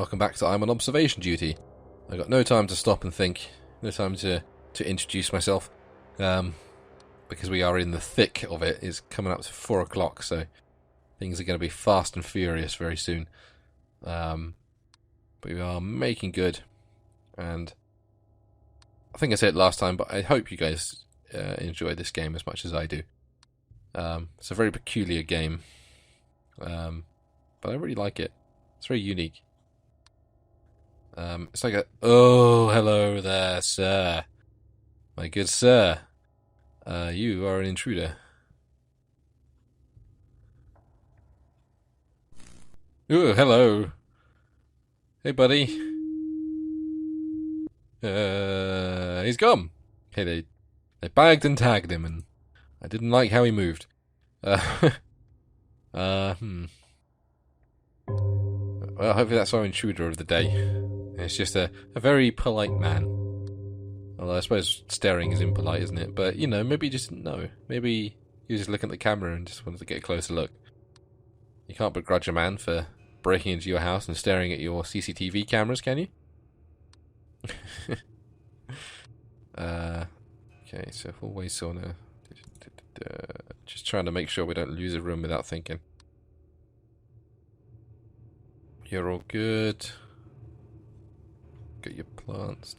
Welcome back to I'm on observation duty. I got no time to stop and think, no time to introduce myself, because we are in the thick of it. It's coming up to 4 o'clock, so things are going to be fast and furious very soon. But we are making good, and I think I said it last time, but I hope you guys enjoy this game as much as I do. It's a very peculiar game, but I really like it. It's very unique. It's like oh, hello there, sir. My good sir. You are an intruder. Oh, hello. Hey, buddy. He's gone. Okay, they bagged and tagged him, and I didn't like how he moved. Well, hopefully that's our intruder of the day. It's just a very polite man. Although I suppose staring is impolite, isn't it? But, you know, maybe he just didn't know. Maybe he was just looking at the camera and just wanted to get a closer look. You can't begrudge a man for breaking into your house and staring at your CCTV cameras, can you? Okay, so always sauna. Just trying to make sure we don't lose a room without thinking. You're all good. Get your plants.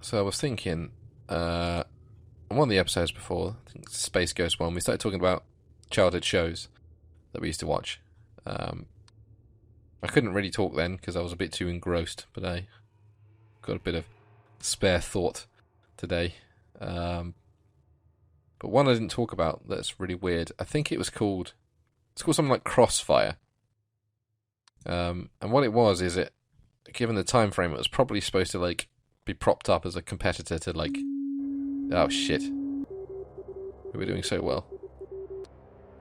So I was thinking, on one of the episodes before, I think Space Ghost 1, we started talking about childhood shows that we used to watch. I couldn't really talk then because I was a bit too engrossed, but I got a bit of spare thought today. But one I didn't talk about that's really weird. I think it's called something like Crossfire. And what it was is given the time frame, it was probably supposed to be propped up as a competitor to oh shit, we were doing so well.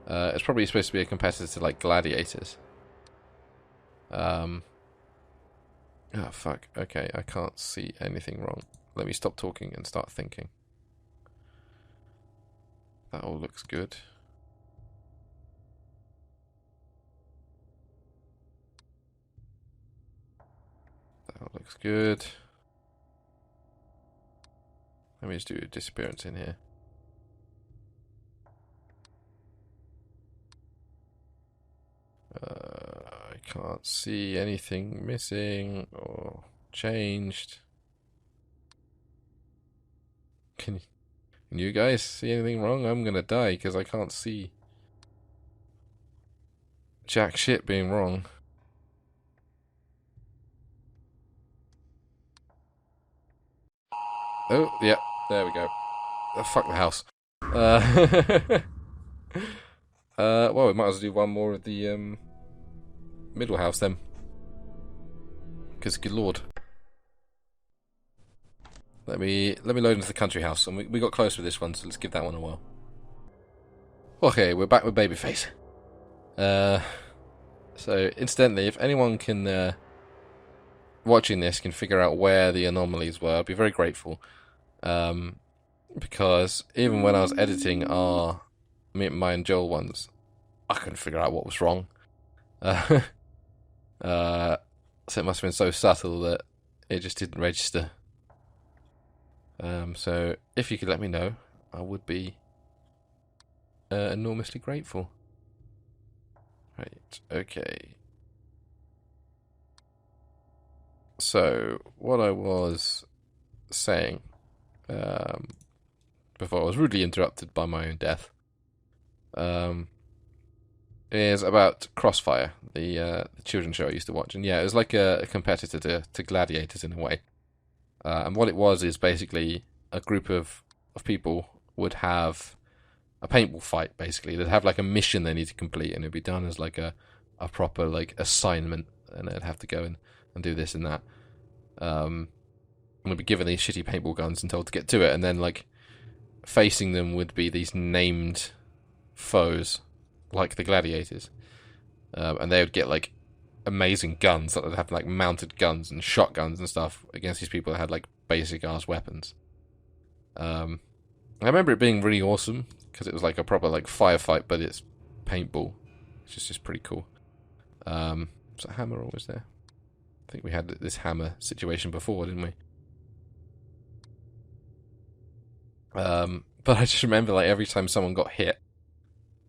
It's probably supposed to be a competitor to Gladiators. Oh fuck. Okay, I can't see anything wrong. Let me stop talking and start thinking. That all looks good. That all looks good. Let me just do a disappearance in here. I can't see anything missing or changed. Can you guys see anything wrong? I'm gonna die because I can't see jack shit being wrong. Oh, yeah, there we go. Oh, fuck the house. Well, we might as well do one more of the middle house then. Because, good lord. Let me load into the country house, and we got close with this one, so let's give that one a whirl. Okay, we're back with Babyface. So, incidentally, if anyone can, watching this, can figure out where the anomalies were, I'd be very grateful. Because even when I was editing my and Joel ones, I couldn't figure out what was wrong. So it must have been so subtle that it just didn't register. So if you could let me know, I would be enormously grateful. Right, okay. So, what I was saying, before I was rudely interrupted by my own death, is about Crossfire, the children's show I used to watch. And yeah, it was like a competitor to Gladiators in a way. And what it was is basically a group of people would have a paintball fight, basically. They'd have a mission they need to complete, and it'd be done as a proper assignment, and they'd have to go and do this and that. And they'd be given these shitty paintball guns and told to get to it, and then facing them would be these named foes, like the Gladiators. And they would get amazing guns that would have mounted guns and shotguns and stuff against these people that had basic ass weapons. I remember it being really awesome because it was a proper firefight, but it's paintball. which is just pretty cool. Is that hammer always there? I think we had this hammer situation before, didn't we? But I just remember, like, every time someone got hit,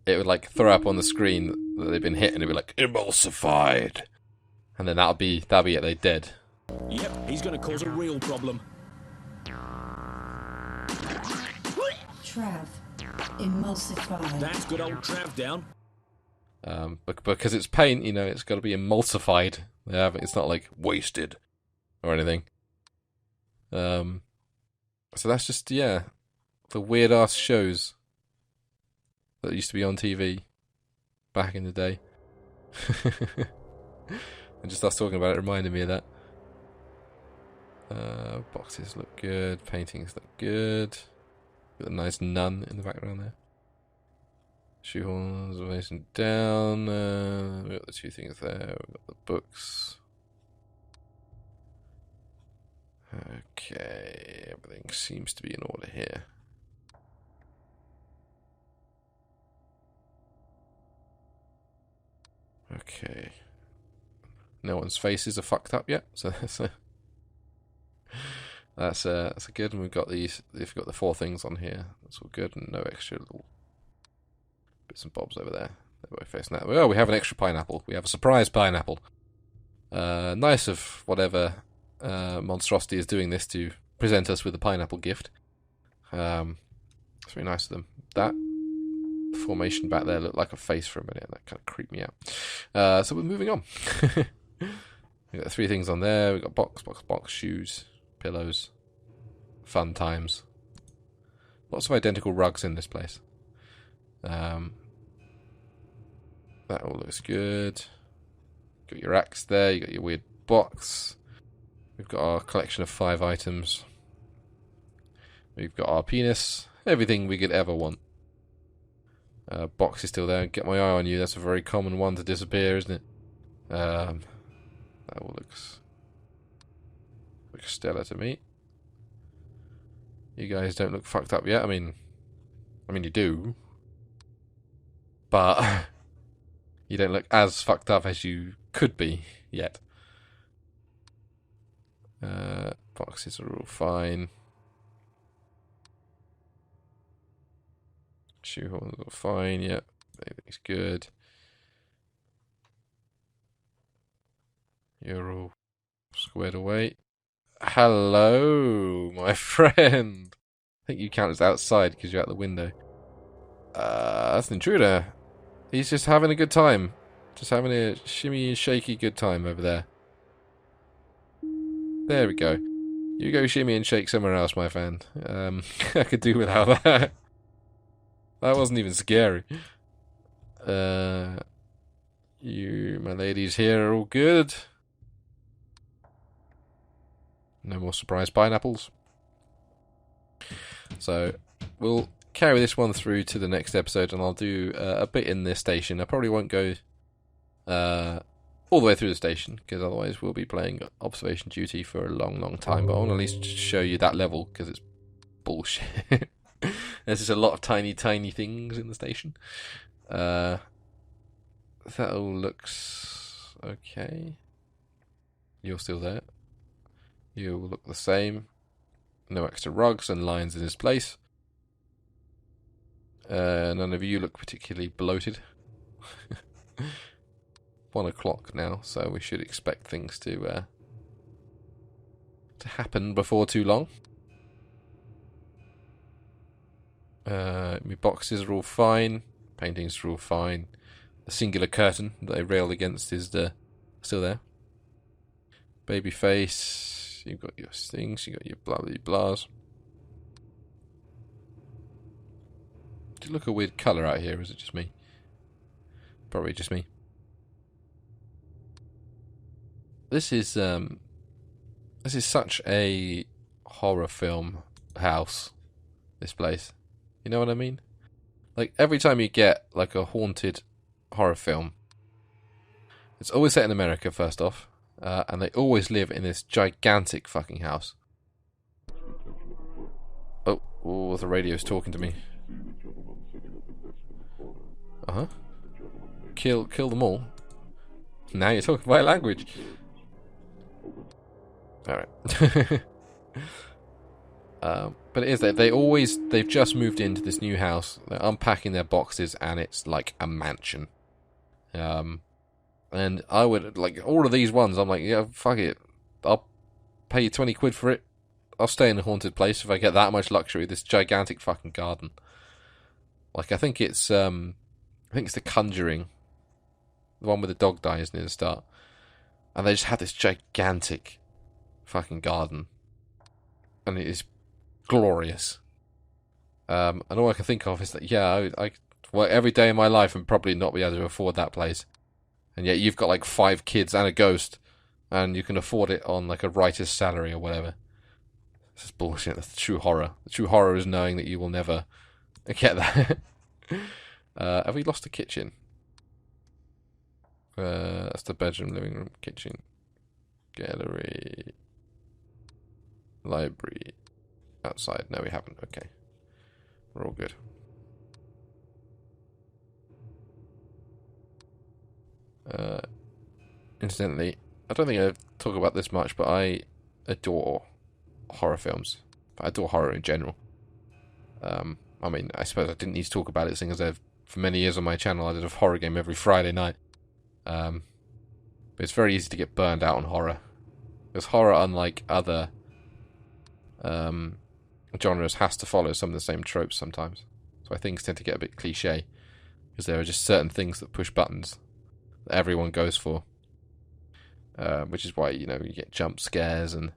it would, like, throw up on the screen that they'd been hit, and it'd be like, EMULSIFIED! And then that'll be it, they're dead. Yep, he's gonna cause a real problem. Trav, emulsified. That's good old Trav down. Because it's paint, you know, it's got to be emulsified. Yeah, it's not like wasted or anything. So that's just, yeah, the weird ass shows that used to be on TV back in the day. And just us talking about it reminded me of that. Boxes look good, paintings look good. Got a nice nun in the background there. Shoehorns facing down. We've got the two things there. We've got the books. Okay, everything seems to be in order here. Okay. No one's faces are fucked up yet, so that's good. And we've got these. We've got the 4 things on here. That's all good, and no extra little bits and bobs over there. They're both facing that. Oh, we have an extra pineapple. We have a surprise pineapple. Nice of whatever monstrosity is doing this to present us with a pineapple gift. It's very nice of them. That formation back there looked like a face for a minute. That kind of creeped me out. So we're moving on. We've got 3 things on there. We've got box, shoes, pillows, fun times. Lots of identical rugs in this place. That all looks good. Got your axe there. You got your weird box. We've got our collection of 5 items. We've got our penis. Everything we could ever want. Box is still there. Get my eye on you. That's a very common one to disappear, isn't it? That all looks stellar to me. You guys don't look fucked up yet. I mean you do, but you don't look as fucked up as you could be yet. Boxes are all fine. Shoehorns are fine. Yep, everything's good. You're all squared away. Hello, my friend. I think you count as outside because you're out the window. That's an intruder. He's just having a good time. Just having a shimmy and shaky good time over there. There we go. You go shimmy and shake somewhere else, my friend. I could do without that. That wasn't even scary. You, my ladies here, are all good. No more surprise pineapples. So, we'll carry this one through to the next episode, and I'll do a bit in this station. I probably won't go all the way through the station, because otherwise we'll be playing observation duty for a long, long time. But I want to at least show you that level, because it's bullshit. There's just a lot of tiny, tiny things in the station. That all looks okay. You're still there. You all look the same. No extra rugs and lines in his place. None of you look particularly bloated. 1 o'clock now, so we should expect things to happen before too long. My boxes are all fine. Paintings are all fine. The singular curtain that I railed against is still there. Baby face. You've got your things. You've got your blah blah blahs. Does it look a weird colour out here? Or is it just me? Probably just me. This is such a horror film house. This place. You know what I mean? Like, every time you get, like, a haunted horror film, it's always set in America, first off, and they always live in this gigantic fucking house. Oh, the radio's talking to me. Uh-huh. kill them all. Now you're talking my language. Alright. But it is they've just moved into this new house. They're unpacking their boxes, and it's like a mansion. And I would, like, all of these ones, I'm like, yeah, fuck it. I'll pay you 20 quid for it. I'll stay in a haunted place if I get that much luxury. This gigantic fucking garden. Like, I think it's The Conjuring. The one where the dog dies near the start. And they just had this gigantic fucking garden. And it is glorious. And all I can think of is that, yeah, well, every day of my life I'm probably not be able to afford that place. And yet you've got like 5 kids and a ghost, and you can afford it on like a writer's salary or whatever. This is bullshit. That's the true horror. The true horror is knowing that you will never get that. Have we lost the kitchen? That's the bedroom, living room, kitchen, gallery, library, outside. No, we haven't. Okay. We're all good. Incidentally, I don't think I talk about this much, but I adore horror films. I adore horror in general. I mean, I suppose I didn't need to talk about it, seeing as for many years on my channel I did a horror game every Friday night. But it's very easy to get burned out on horror. Because horror, unlike other genres, has to follow some of the same tropes sometimes. So things tend to get a bit cliche. Because there are just certain things that push buttons that everyone goes for. Which is why, you get jump scares and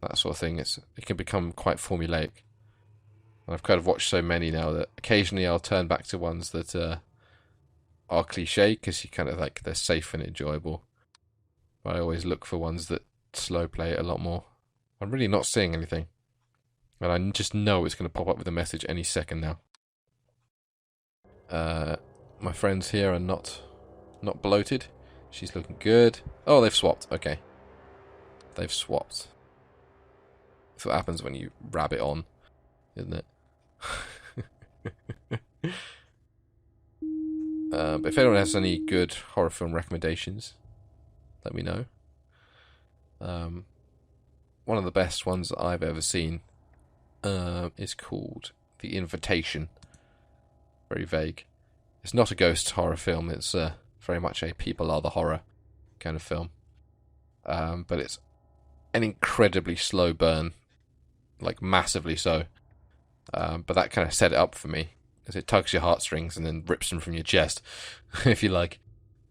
that sort of thing. It can become quite formulaic. And I've kind of watched so many now that occasionally I'll turn back to ones that are cliche, because you kind of like they're safe and enjoyable. But I always look for ones that slow play it a lot more. I'm really not seeing anything. And I just know it's going to pop up with a message any second now. My friends here are not bloated. She's looking good. Oh, they've swapped. Okay. They've swapped. That's what happens when you rabbit on, isn't it? But if anyone has any good horror film recommendations, let me know. One of the best ones that I've ever seen is called The Invitation. Very vague. It's not a ghost horror film. It's very much a people are the horror kind of film. But it's an incredibly slow burn. Like, massively so. But that kind of set it up for me. Because it tugs your heartstrings and then rips them from your chest, if you like.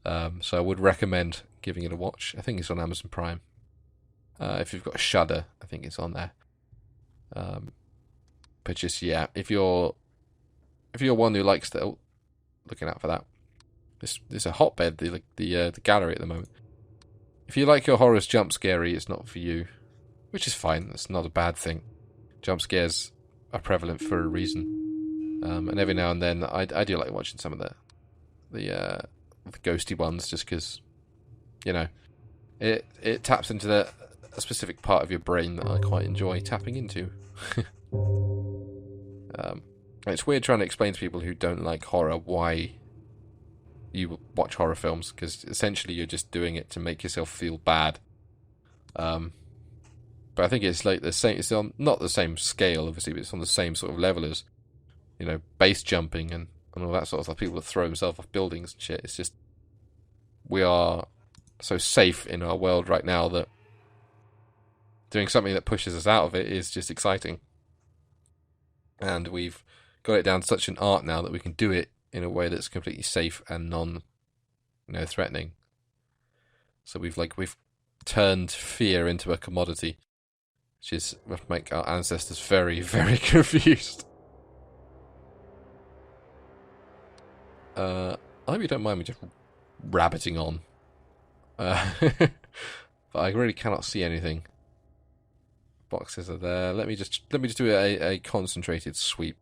So I would recommend giving it a watch. I think it's on Amazon Prime. If you've got a Shudder, I think it's on there. But just, yeah, if you're one who likes the... looking out for that. It's a hotbed, the gallery at the moment. If you like your horrors jump scary, it's not for you. Which is fine, that's not a bad thing. Jump scares are prevalent for a reason. And every now and then, I do like watching some of the ghosty ones, just because, it taps into a specific part of your brain that I quite enjoy tapping into. It's weird trying to explain to people who don't like horror why you watch horror films, because essentially you're just doing it to make yourself feel bad. But I think it's like the same. It's on not the same scale, obviously, but it's on the same sort of level as, base jumping and all that sort of stuff. People that throw themselves off buildings and shit. It's just, we are so safe in our world right now that doing something that pushes us out of it is just exciting. And we've got it down to such an art now that we can do it in a way that's completely safe and threatening. So we've turned fear into a commodity, which is make our ancestors very, very confused. I hope you don't mind me just rabbiting on. But I really cannot see anything. Boxes are there. Let me just do a concentrated sweep.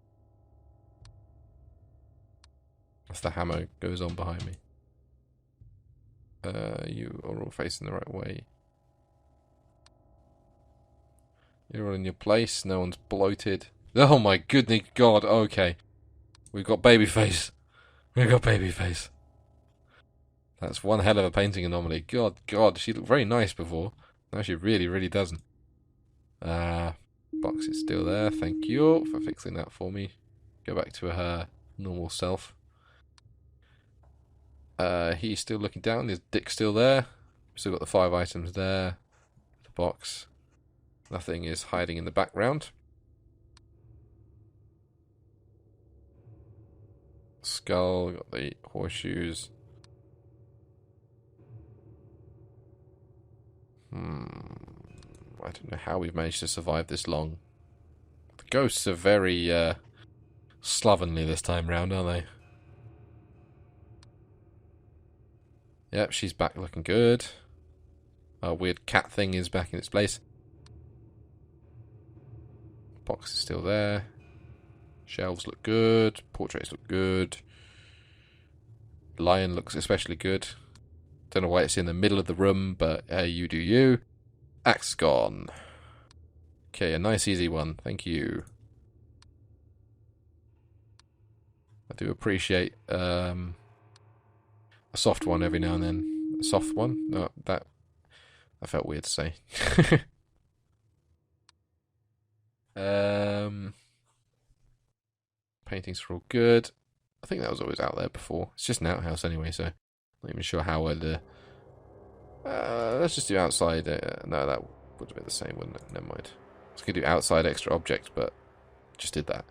As the hammer goes on behind me. You are all facing the right way. You're all in your place. No one's bloated. Oh my goodness God. Okay. We've got babyface. That's one hell of a painting anomaly. God, she looked very nice before. Now she really, really doesn't. Box is still there. Thank you for fixing that for me. Go back to her normal self. He's still looking down. His dick's still there. Still got the 5 items there. The box. Nothing is hiding in the background. Skull. Got the horseshoes. I don't know how we've managed to survive this long. The ghosts are very slovenly this time round, aren't they? Yep, she's back looking good. Our weird cat thing is back in its place. Box is still there. Shelves look good. Portraits look good. Lion looks especially good. Don't know why it's in the middle of the room, but you do you. Axe gone. Okay, a nice easy one. Thank you. I do appreciate a soft one every now and then. A soft one? No, that felt weird to say. Paintings are all good. I think that was always out there before. It's just an outhouse anyway, so not even sure how I'd... let's just do outside. No, that would have been the same, wouldn't it? Never mind. I was going to do outside extra object, but just did that.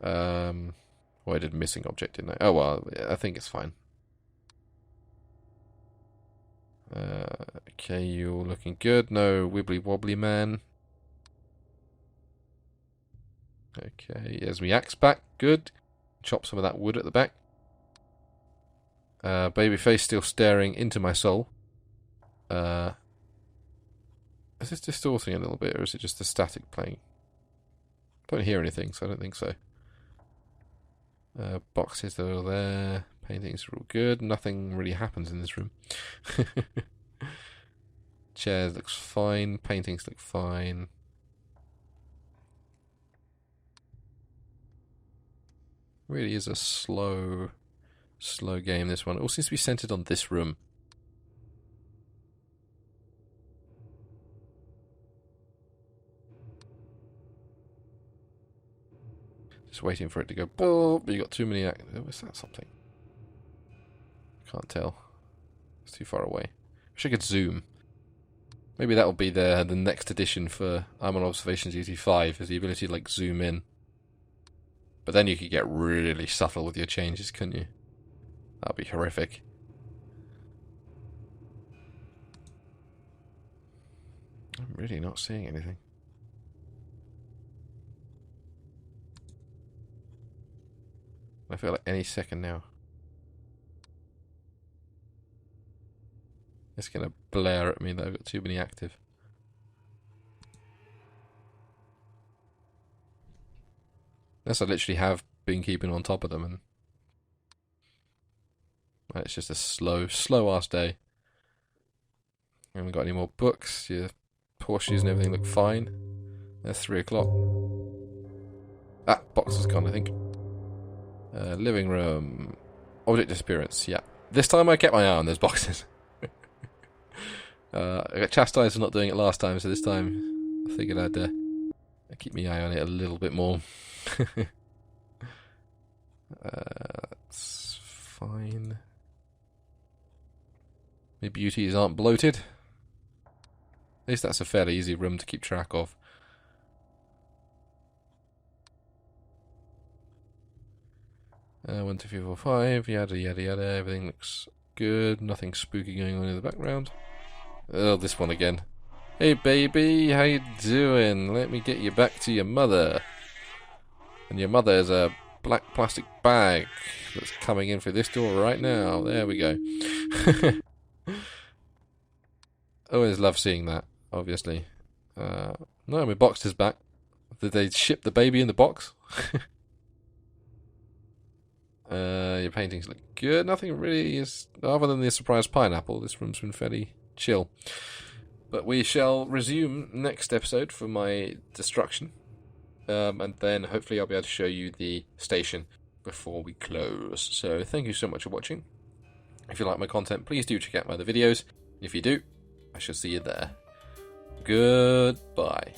Well, I did missing object, didn't I? Oh, well, I think it's fine. Okay, you're looking good. No wibbly wobbly man. Okay, here's my axe back. Good. Chop some of that wood at the back. Babyface still staring into my soul. Is this distorting a little bit, or is it just the static playing? I don't hear anything, so I don't think so. Boxes are all there. Paintings are all good. Nothing really happens in this room. Chairs looks fine. Paintings look fine. Really is a slow game, this one. It all seems to be centered on this room. Just waiting for it to go, but you got too many... Was that something? Can't tell. It's too far away. Wish I could zoom. Maybe that'll be the next edition for I'm on Observation Duty 5, is the ability to, like, zoom in. But then you could get really subtle with your changes, couldn't you? That'd be horrific. I'm really not seeing anything. I feel like any second now. It's going to blare at me that I've got too many active. Unless I literally have been keeping on top of them, and it's just a slow ass day. I haven't got any more books. Your horseshoes and everything look fine. There's 3 o'clock. Ah, box is gone, I think. Living room. Object disappearance, yeah. This time I kept my eye on those boxes. I got chastised for not doing it last time, so this time I figured I'd keep my eye on it a little bit more. That's fine. My beauties aren't bloated. At least that's a fairly easy room to keep track of. One, two, three, four, five. Yada yada yada. Everything looks good. Nothing spooky going on in the background. Oh, this one again. Hey baby, how you doing? Let me get you back to your mother. And your mother is a black plastic bag that's coming in through this door right now. There we go. Always love seeing that, obviously. No, my box is back. Did they ship the baby in the box? Your paintings look good. Nothing really is, other than the surprise pineapple. This room's been fairly chill. But we shall resume next episode for my destruction. And then hopefully I'll be able to show you the station before we close. So thank you so much for watching. If you like my content, please do check out my other videos. If you do, I shall see you there. Goodbye.